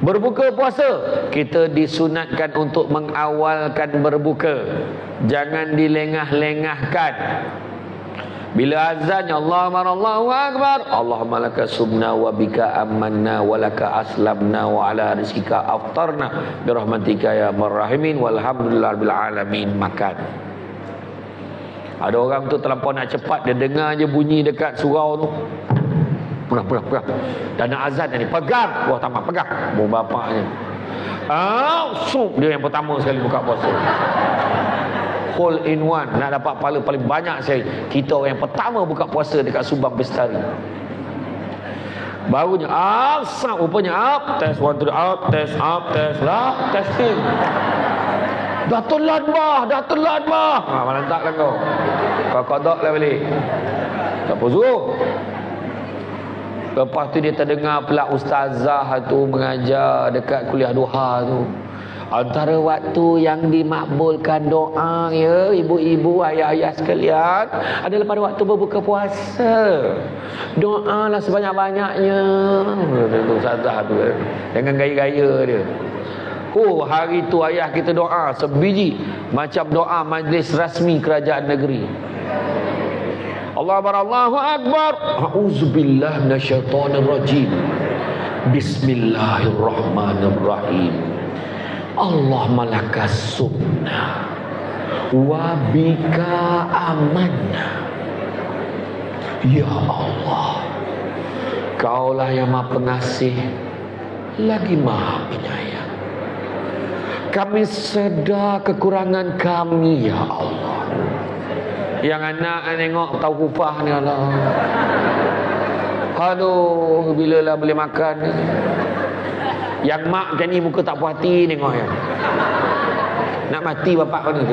Berbuka puasa, kita disunatkan untuk mengawalkan berbuka. Jangan dilengah-lengahkan. Bila azannya Allahu Akbar, Allahumma laka sumna wa bika amanna wa laka aslamna wa ala rizkika aftarna birahmatika ya marrahimin walhamdulillah bil alamin. Makan. Ada orang tu terlampau nak cepat, dia dengar je bunyi dekat surau tu, pegang. Dan nak azan ni, pegang. Wah, tamat, pegang. Bapaknya. Sup dia yang pertama sekali buka puasa. Hole in one, nak dapat pahala paling banyak sekali. Kita orang yang pertama buka puasa dekat Subang Bestari. Barunya asap rupanya up, test 1 2 up, test lah, testing. Dah telat bah. Malantak lah kau. Kau kodok lah balik. Tak apa suruh. Lepas tu dia terdengar pula ustazah tu mengajar dekat kuliah duha tu. Antara waktu yang dimakbulkan doa ya ibu-ibu, ayah-ayah sekalian adalah pada waktu berbuka puasa. Doalah sebanyak-banyaknya. Tu ustazah tu dengan gaya-gaya dia. Hari tu ayah kita doa sebiji macam doa majlis rasmi kerajaan negeri. Allahu Akbar. A'udzubillahi minasyaitonirrajim. Bismillahirrahmanirrahim. Allahumma lakas sumna wa bika amanna. Ya Allah, Kaulah yang Maha Pengasih lagi Maha Penyayang. Kami sedar kekurangan kami, ya Allah. Yang anak nengok tahu kupah ni, Allah. Aduh, bila lah boleh makan. Yang mak macam ni muka tak puas hati tengok ya. Nak mati bapak kau ni.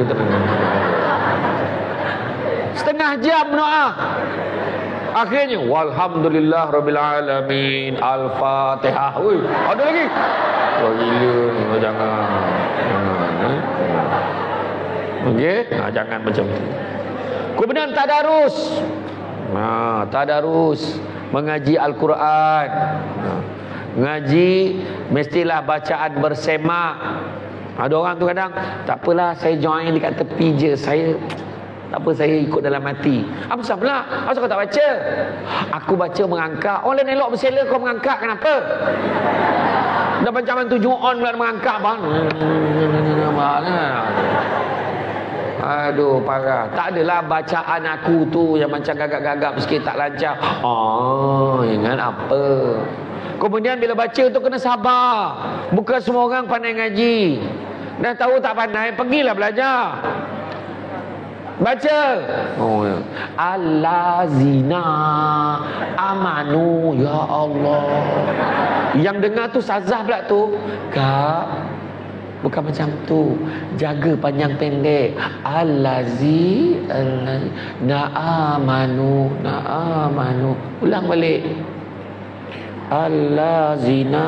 Setengah jam doa. Akhirnya walhamdulillah rabbil alamin, al-fatihah. Oi, ada lagi. Oh gila ni, jangan. Okey, jangan macam tu. Kemudian tadarus. Tadarus mengaji Al-Quran. Ngaji mestilah bacaan bersemak. Ada orang tu kadang, tak apalah saya join dekat tepi je, saya tak apa, saya ikut dalam hati. Apa susah pula? Asal kau tak baca? Aku baca mengangkat. Orang lain elok bersela, kau mengangkat kenapa? Dah macam tu on pula mengangkat bang. Aduh, parah. Tak adalah bacaan aku tu yang macam gagap-gagap sikit, tak lancar. Ingat apa? Kemudian bila baca tu kena sabar. Bukan semua orang pandai ngaji. Dah tahu tak pandai, pergilah belajar. Baca. Allazina amanu, ya Allah. Yang dengar tu sazah pula tu. Kak, bukan macam tu. Jaga panjang pendek. Na'amanu. Ulang balik. Allazina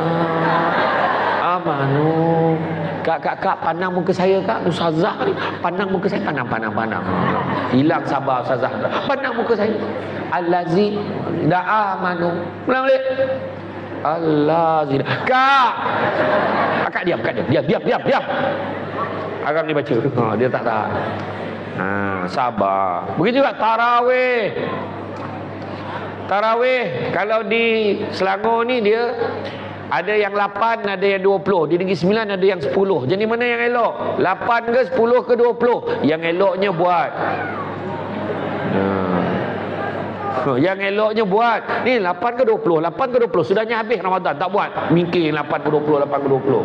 amanu. Kak, pandang muka saya kak. Ustazah ni pandang muka saya. Pandang. Hilang sabar ustazah. Pandang muka saya. Allazina amanu. Ulang balik. Allazina. Kak diam. Agam ni baca. Dia tak tahan. Sabar. Begitu juga Tarawih. Kalau di Selangor ni dia ada yang 8, ada yang 20. Di Negeri Sembilan ada yang 10. Jadi mana yang elok? 8 ke 10 ke 20? Yang eloknya buat. Yang eloknya buat. Ni 8 ke 20? 8 ke 20? Sudahnya habis Ramadan, tak buat. Mikir 8 ke 20, 8 ke 20.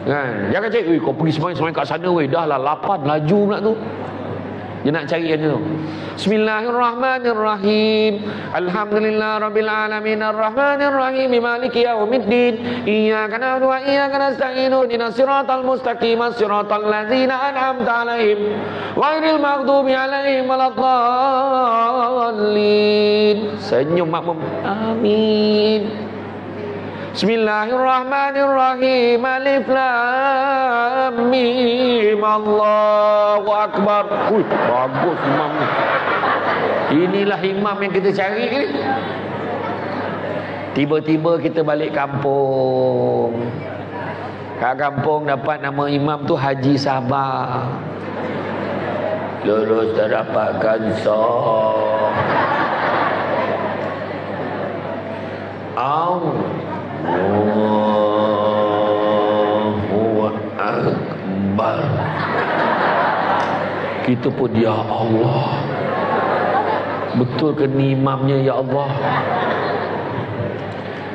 Kan? Jangan cari, kau pergi semayang kat sana weh. Dah lah 8 laju pula tu. Dia nak cari yang tu. Bismillahirrahmanirrahim. Alhamdulillah rabbil alamin arrahmanirrahim maliki yaumiddin. Iyyaka na'budu wa iyyaka nasta'in. Ihdinas siratal mustaqim, siratal ladzina an'amta 'alaihim ghairil maghdubi 'alaihim waladdallin. Senyum makmum. Amin. Bismillahirrahmanirrahim. Alif lam mim. Allahu akbar. Bagus imam ni. Inilah imam yang kita cari ni. Tiba-tiba kita balik kampung. Kat kampung dapat nama imam tu Haji Sabah. Lulus tak dapatkan sah. Allahu Akbar. Kita pun ya Allah. Betul ke ni imamnya ya Allah?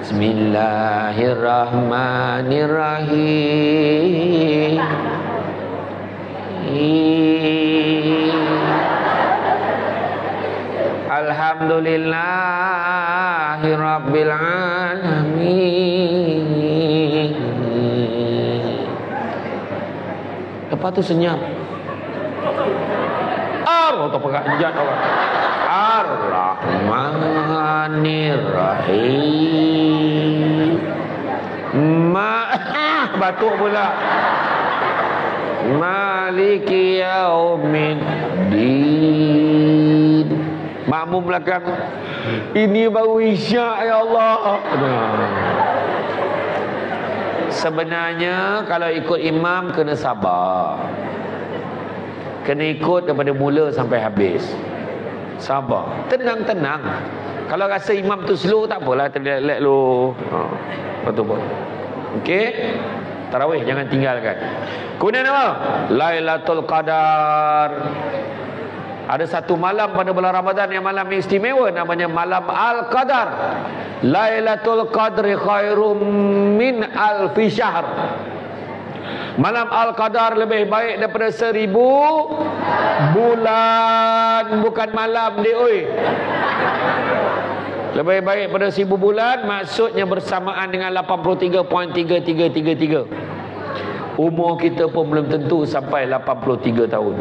Bismillahirrahmanirrahim. Alhamdulillahi Rabbil Alamin. Lepas tu senyap. Atau pengajian orang. Ar-Rahmanir-Rahim. Batuk pula. Maliki Yaumiddin. Makmum belakang, ini baru isyak ya Allah. Sebenarnya kalau ikut imam kena sabar. Kena ikut daripada mula sampai habis. Sabar. Tenang-tenang. Kalau rasa imam tu slow, tak apalah, terlelak lu. Betul pun. Okey. Tarawih jangan tinggalkan. Kemudian apa? Lailatul Qadar. Ada satu malam pada bulan Ramadan yang malam istimewa, namanya malam Al-Qadar. Lailatul Qadri khairum min alfi syahr. Malam Al-Qadar lebih baik daripada 1000 bulan. Bukan malam dia, oi. Lebih baik pada 1000 bulan, maksudnya bersamaan dengan 83.3333. Umur kita pun belum tentu sampai 83 tahun.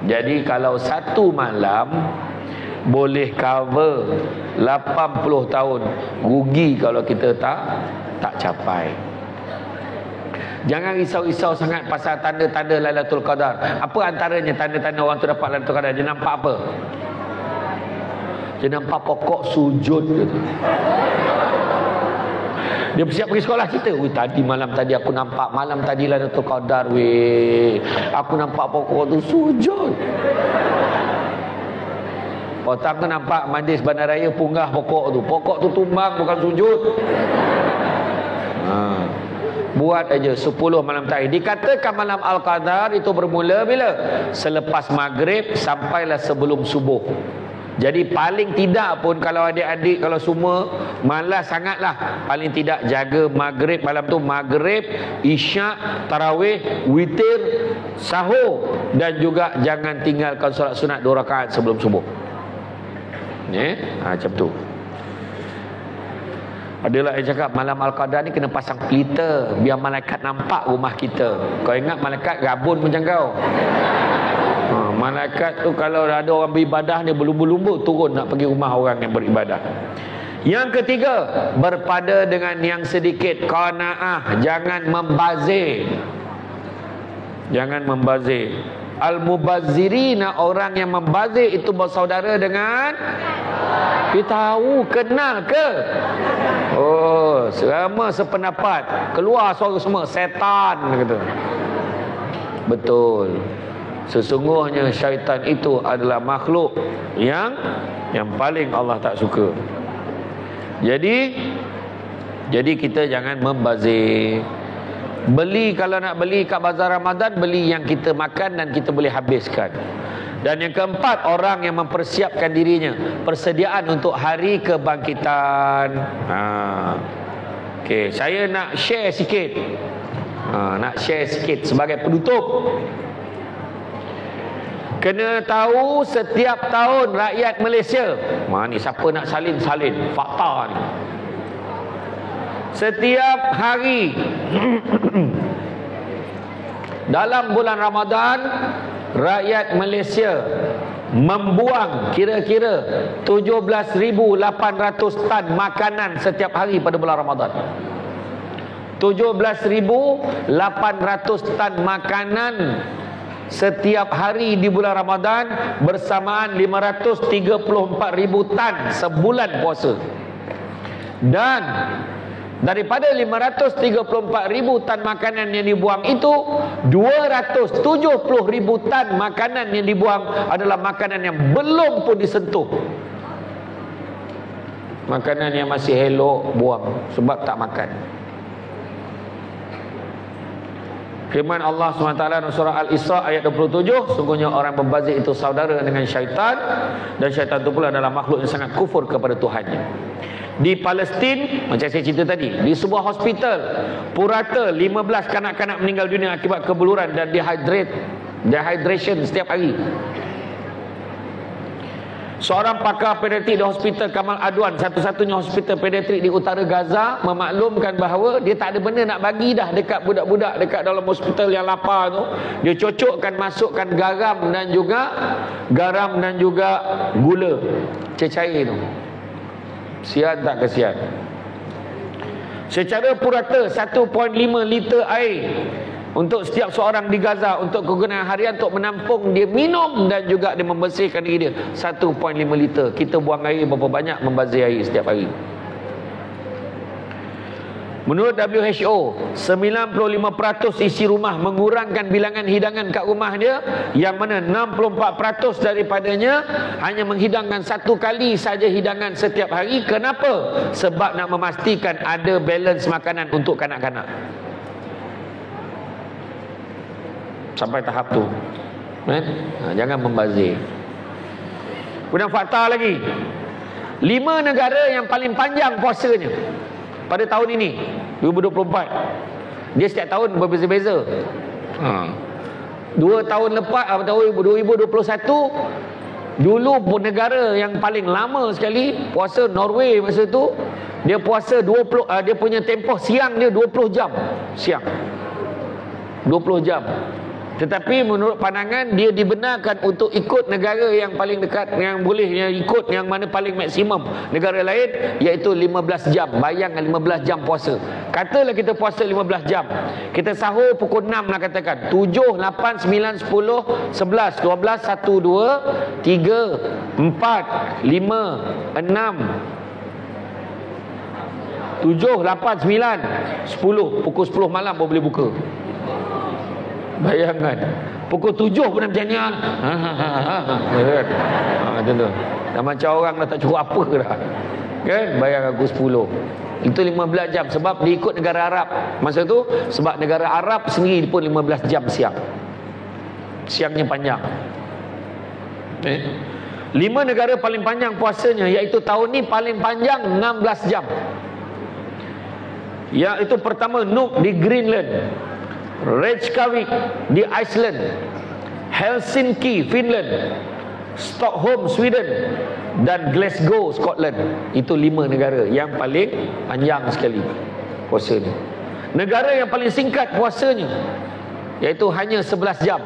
Jadi kalau satu malam boleh cover 80 tahun, rugi kalau kita tak capai. Jangan risau-risau sangat pasal tanda-tanda Lailatul Qadar. Apa antaranya tanda-tanda orang tu dapat Lailatul Qadar? Dia nampak apa? Dia nampak pokok sujud gitu. Dia bersiap pergi sekolah kita. Tadi malam tadi aku nampak, malam tadi Lailatul Qadar aku nampak pokok tu sujud. Petang tu nampak majlis bandaraya punggah pokok tu. Pokok tu tumbang, bukan sujud. Buat aja 10 malam tadi. Dikatakan malam Al-Qadar itu bermula bila? Selepas maghrib sampailah sebelum subuh. Jadi paling tidak pun kalau adik-adik, kalau semua malas sangatlah, paling tidak jaga maghrib malam tu, maghrib, isyak, tarawih, witir, sahur, dan juga jangan tinggalkan solat sunat 2 rakaat sebelum subuh. Macam tu. Adalah yang cakap malam Al-Qadar ni kena pasang pelita biar malaikat nampak rumah kita. Kau ingat malaikat rabun macam kau? Malaikat tu kalau ada orang beribadah ni berlumba-lumba turun nak pergi rumah orang yang beribadah. Yang ketiga, berpada dengan yang sedikit, qanaah, jangan membazir. Jangan membazir. Al-mubazzirina, orang yang membazir itu bersaudara dengan kita tahu, kenal ke? Oh, selama sependapat, keluar suara semua setan kata. Betul. Sesungguhnya syaitan itu adalah makhluk yang paling Allah tak suka. Jadi kita jangan membazir. Beli, kalau nak beli kat bazar Ramadan, beli yang kita makan dan kita boleh habiskan. Dan yang keempat, orang yang mempersiapkan dirinya, persediaan untuk hari kebangkitan. Okey, saya nak share sikit. Nak share sikit sebagai penutup. Kena tahu setiap tahun rakyat Malaysia, ni siapa nak salin, fakta ni. Setiap hari dalam bulan Ramadan, rakyat Malaysia membuang kira-kira 17,800 tan makanan setiap hari pada bulan Ramadan. 17,800 tan makanan setiap hari di bulan Ramadan, bersamaan 534,000 tan sebulan puasa. Dan daripada 534,000 tan makanan yang dibuang itu, 270,000 tan makanan yang dibuang adalah makanan yang belum pun disentuh. Makanan yang masih elok buang sebab tak makan. Firman Allah SWT dalam surah Al-Isra ayat 27, sungguhnya orang membazir itu saudara dengan syaitan, dan syaitan itu pula adalah makhluk yang sangat kufur kepada Tuhannya. Di Palestin, macam saya cerita tadi, di sebuah hospital purata 15 kanak-kanak meninggal dunia akibat kebuluran dan dehydration setiap hari. Seorang pakar pediatrik di Hospital Kamal Adwan, satu-satunya hospital pediatrik di utara Gaza, memaklumkan bahawa dia tak ada benda nak bagi dah dekat budak-budak dekat dalam hospital yang lapar tu. Dia cocokkan, masukkan garam dan juga gula cecair tu. Sian tak kesian? Secara purata 1.5 liter air untuk setiap seorang di Gaza untuk kegunaan harian untuk menampung dia minum dan juga dia membersihkan diri dia. 1.5 liter. Kita buang air berapa banyak, membazir air setiap hari. Menurut WHO, 95% isi rumah mengurangkan bilangan hidangan kat rumah dia, yang mana 64% daripadanya hanya menghidangkan satu kali saja hidangan setiap hari. Kenapa? Sebab nak memastikan ada balance makanan untuk kanak-kanak. Sampai tahap tu, jangan membazir. Kemudian fakta lagi, 5 negara yang paling panjang puasanya pada tahun ini 2024. Dia setiap tahun berbeza-beza. 2 tahun lepas, tahun 2021, dulu negara yang paling lama sekali puasa Norway masa tu, dia puasa 20, dia punya tempoh siang dia 20 jam siang, 20 jam. Tetapi menurut pandangan dia dibenarkan untuk ikut negara yang paling dekat, yang boleh yang ikut yang mana paling maksimum negara lain, iaitu 15 jam. Bayangkan 15 jam puasa. Katalah kita puasa 15 jam, kita sahur pukul 6 lah katakan, 7, 8, 9, 10, 11, 12, 1, 2, 3, 4, 5, 6, 7, 8, 9, 10. Pukul 10 malam baru boleh buka. Bayangkan pukul 7 pun macam ni. Tentu. Dah macam orang dah tak cukup apa dah. Kan? Bayang aku 10. Itu 15 jam sebab diikut negara Arab. Masa tu sebab negara Arab sendiri pun 15 jam siang. Siangnya panjang. 5 negara paling panjang puasanya, iaitu tahun ni paling panjang 16 jam. Iaitu pertama Nuuk di Greenland, Reykjavik di Iceland, Helsinki, Finland, Stockholm, Sweden, dan Glasgow, Scotland. Itu 5 negara yang paling panjang sekali puasa ni. Negara yang paling singkat puasanya, iaitu hanya 11 jam.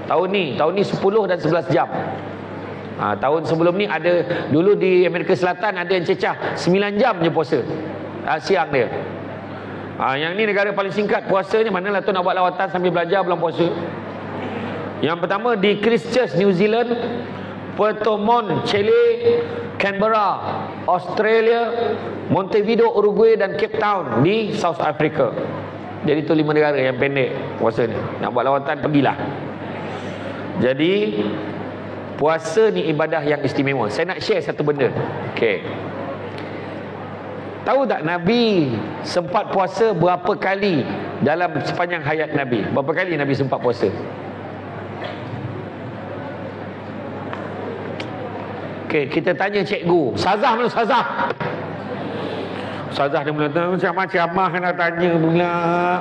Tahun ni 10 dan 11 jam. Tahun sebelum ni ada, dulu di Amerika Selatan ada yang cecah 9 jam je puasa siang dia. Yang ni negara paling singkat puasanya. Manalah tu nak buat lawatan sambil belajar bulan puasa. Yang pertama di Christchurch, New Zealand, Puerto Montt, Chile, Canberra, Australia, Montevideo, Uruguay, dan Cape Town di South Africa. Jadi tu 5 negara yang pendek puasa ni. Nak buat lawatan, pergilah. Jadi puasa ni ibadah yang istimewa. Saya nak share satu benda. Okey. Tahu tak Nabi sempat puasa berapa kali dalam sepanjang hayat Nabi? Berapa kali Nabi sempat puasa? Okey, kita tanya cikgu. Ustazah mana Ustazah? Ustazah dia mula macam-macam nak tanya pula.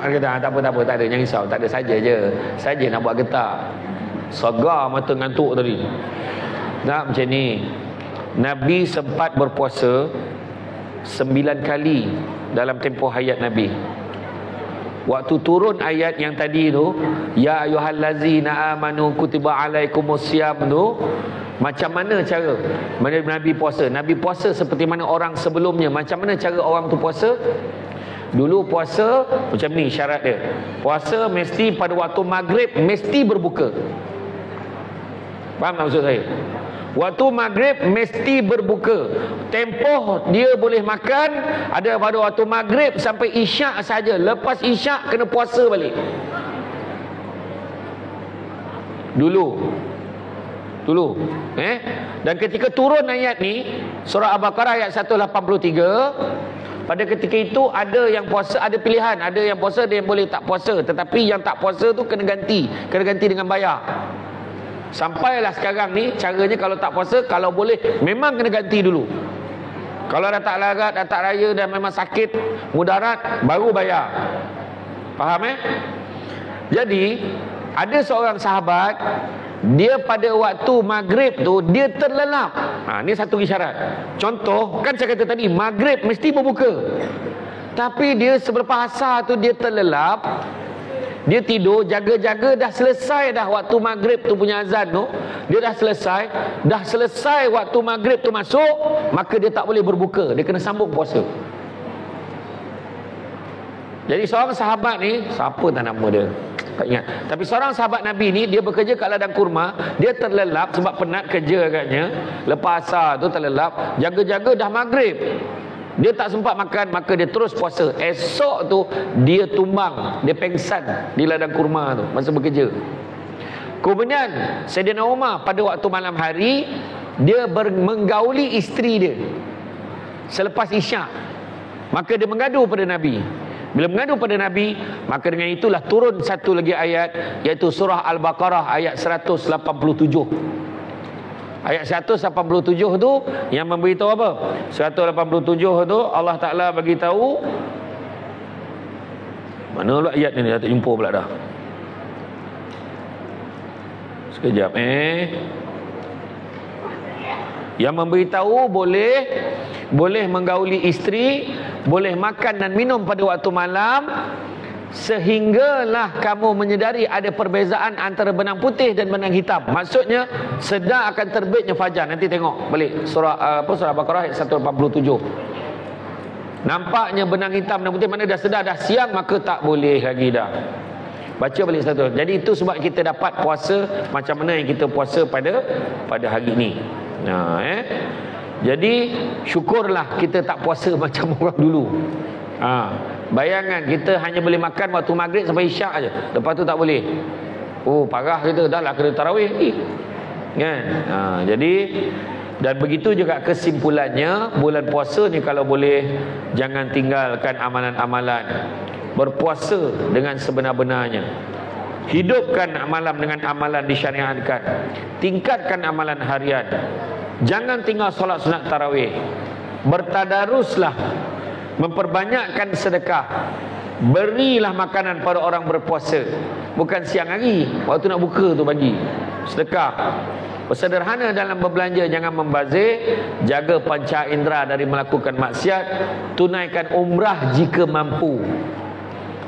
Dia kata, tak apa, tak ada, jangan risau, tak ada, saja nak buat getar. Segar mata ngantuk tadi. Tak macam ni. Nabi sempat berpuasa 9 kali dalam tempoh hayat Nabi. Waktu turun ayat yang tadi tu, ya ayyuhallazina amanu kutiba alaikumusiyam tu, macam mana cara Nabi puasa? Nabi puasa seperti mana orang sebelumnya. Macam mana cara orang tu puasa? Dulu puasa macam ni syarat dia. Puasa mesti pada waktu maghrib mesti berbuka. Faham tak maksud saya? Waktu maghrib mesti berbuka. Tempoh dia boleh makan ada pada waktu maghrib sampai isyak saja. Lepas isyak kena puasa balik. Dulu. Dan ketika turun ayat ni, surah Al-Baqarah ayat 183, pada ketika itu ada yang puasa, ada pilihan. Ada yang puasa, ada yang boleh tak puasa. Tetapi yang tak puasa tu kena ganti dengan bayar. Sampailah sekarang ni, caranya kalau tak puasa, kalau boleh memang kena ganti dulu. Kalau dah tak larat, dah tak raya, dah memang sakit, mudarat, baru bayar. Faham Jadi ada seorang sahabat, dia pada waktu maghrib tu dia terlelap. Ni satu isyarat. Contoh, kan saya kata tadi maghrib mesti berbuka. Tapi dia sebelum asar tu dia terlelap. Dia tidur, jaga-jaga, dah selesai dah waktu maghrib tu punya azan tu. Dia dah selesai waktu maghrib tu masuk, maka dia tak boleh berbuka. Dia kena sambung puasa. Jadi seorang sahabat ni, siapa tak nama dia? Tak ingat. Tapi seorang sahabat Nabi ni, dia bekerja kat ladang kurma. Dia terlelap sebab penat kerja agaknya. Lepas asar tu terlelap, jaga-jaga dah maghrib. Dia tak sempat makan, maka dia terus puasa. Esok tu dia tumbang, dia pengsan di ladang kurma tu masa bekerja. Kemudian Sayyidina Umar pada waktu malam hari dia menggauli isteri dia selepas isyak. Maka dia mengadu pada Nabi. Bila mengadu pada Nabi, maka dengan itulah turun satu lagi ayat, iaitu surah Al-Baqarah ayat 187. Ayat 187 tu yang memberitahu apa? 187 tu Allah Ta'ala bagi tahu. Mana pula ayat ni? Dah tak jumpa pula dah. Sekejap Yang memberitahu boleh menggauli isteri, boleh makan dan minum pada waktu malam, sehinggalah kamu menyedari ada perbezaan antara benang putih dan benang hitam. Maksudnya sedar akan terbitnya fajar. Nanti tengok balik surah Al-Baqarah ayat 187. Nampaknya benang hitam dan putih, mana dah sedar dah siang, maka tak boleh lagi dah. Baca balik satu. Jadi itu sebab kita dapat puasa macam mana yang kita puasa pada hari ni. Jadi syukurlah kita tak puasa macam orang dulu. Bayangan kita hanya boleh makan waktu maghrib sampai isyak aja. Lepas tu tak boleh. Oh, parah kita, dah lah kena tarawih kan. Jadi dan begitu juga kesimpulannya, bulan puasa ni kalau boleh jangan tinggalkan amalan-amalan. Berpuasa dengan sebenar-benarnya. Hidupkan amalan dengan amalan disyariatkan. Tingkatkan amalan harian. Jangan tinggal solat sunat tarawih. Bertadaruslah, memperbanyakkan sedekah. Berilah makanan pada orang berpuasa. Bukan siang hari, waktu nak buka tu bagi. Sedekah. Bersederhana dalam berbelanja, jangan membazir. Jaga panca indera dari melakukan maksiat. Tunaikan umrah jika mampu.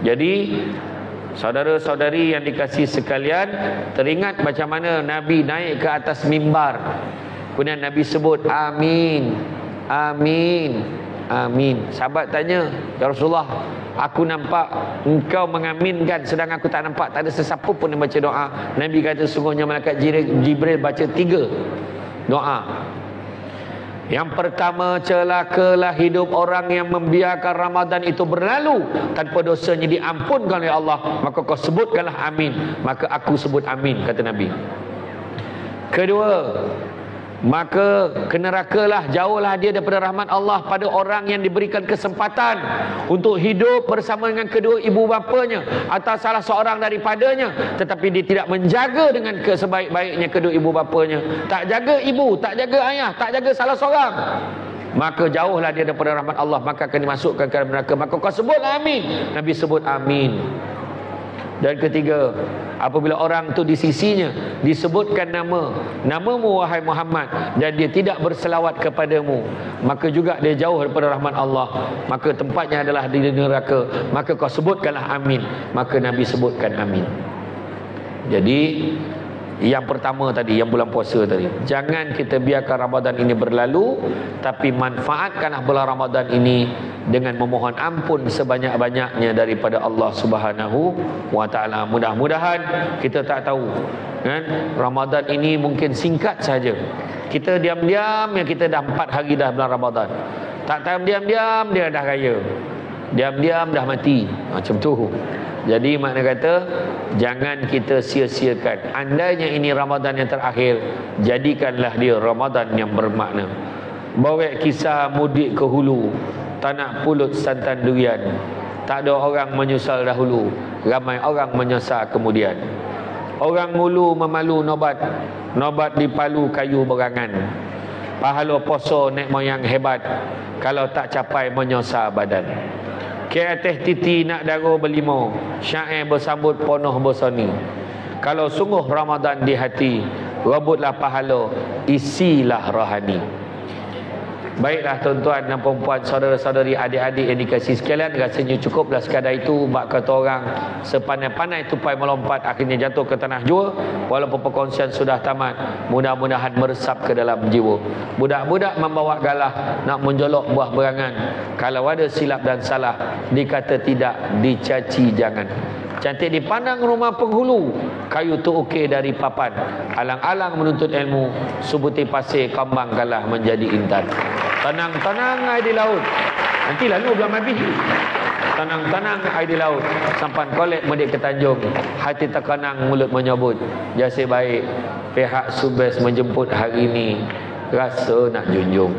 Jadi saudara-saudari yang dikasihi sekalian, teringat macam mana Nabi naik ke atas mimbar. Kemudian Nabi sebut amin, amin, amin. Sahabat tanya, ya Rasulullah, aku nampak engkau mengaminkan sedang aku tak nampak, tak ada sesiapa pun yang baca doa. Nabi kata sungguhnya malaikat Jibril baca 3 doa. Yang pertama, celakalah hidup orang yang membiarkan Ramadan itu berlalu tanpa dosanya diampunkan oleh Allah. Maka kau sebutkanlah amin. Maka aku sebut amin, kata Nabi. Kedua, maka ke nerakalah, jauhlah dia daripada rahmat Allah pada orang yang diberikan kesempatan untuk hidup bersama dengan kedua ibu bapanya atau salah seorang daripadanya, tetapi dia tidak menjaga dengan sebaik-baiknya kedua ibu bapanya. Tak jaga ibu, tak jaga ayah, tak jaga salah seorang, maka jauhlah dia daripada rahmat Allah, maka akan dimasukkan ke dalam neraka. Maka kau sebut amin. Nabi sebut amin. Dan ketiga, apabila orang tu di sisinya disebutkan namamu wahai Muhammad, dan dia tidak berselawat kepadamu, maka juga dia jauh daripada rahmat Allah, maka tempatnya adalah di neraka. Maka kau sebutkanlah amin. Maka Nabi sebutkan amin. Jadi Yang pertama tadi, yang bulan puasa tadi. Jangan kita biarkan Ramadan ini berlalu, tapi manfaatkanlah bulan Ramadan ini dengan memohon ampun sebanyak-banyaknya daripada Allah Subhanahu wa taala. Mudah-mudahan kita tak tahu kan, Ramadan ini mungkin singkat saja. Kita diam-diam yang kita dah 4 hari dah bulan Ramadan. Tak tahu diam-diam dia dah raya. Diam-diam dah mati. Macam tu. Jadi makna kata jangan kita sia-siakan. Andainya ini Ramadan yang terakhir, jadikanlah dia Ramadan yang bermakna. Bawa kisah mudik ke hulu, tak nak pulut santan durian. Tak ada orang menyesal dahulu, ramai orang menyesal kemudian. Orang mulu memalu nobat, nobat di palu kayu berangan. Pahala poso nek moyang hebat, kalau tak capai menyesal badan. Ke atas titi nak daro berlimo, syair bersambut ponoh bersoni. Kalau sungguh Ramadan di hati, rebutlah pahala, isilah rohani. Baiklah tuan-tuan dan puan-puan, saudara-saudari, adik-adik yang dikasihi sekalian, rasanya cukuplah sekadar itu. Bak kata orang, sepandai-pandai tupai melompat akhirnya jatuh ke tanah jua. Walaupun perkongsian sudah tamat, mudah-mudahan meresap ke dalam jiwa. Budak-budak membawa galah nak menjolok buah berangan. Kalau ada silap dan salah, dikata tidak, dicaci jangan. Cantik dipandang rumah penghulu, kayu tu okey dari papan. Alang-alang menuntut ilmu, subuti pasir kambang kalah menjadi intan. Tenang-tenang air di laut, nanti lalu belum habis. Tenang-tenang air di laut, sampan kolek medik ke Tanjung. Hati terkenang, mulut menyebut, jasa baik pihak subes menjemput hari ini, rasa nak junjung.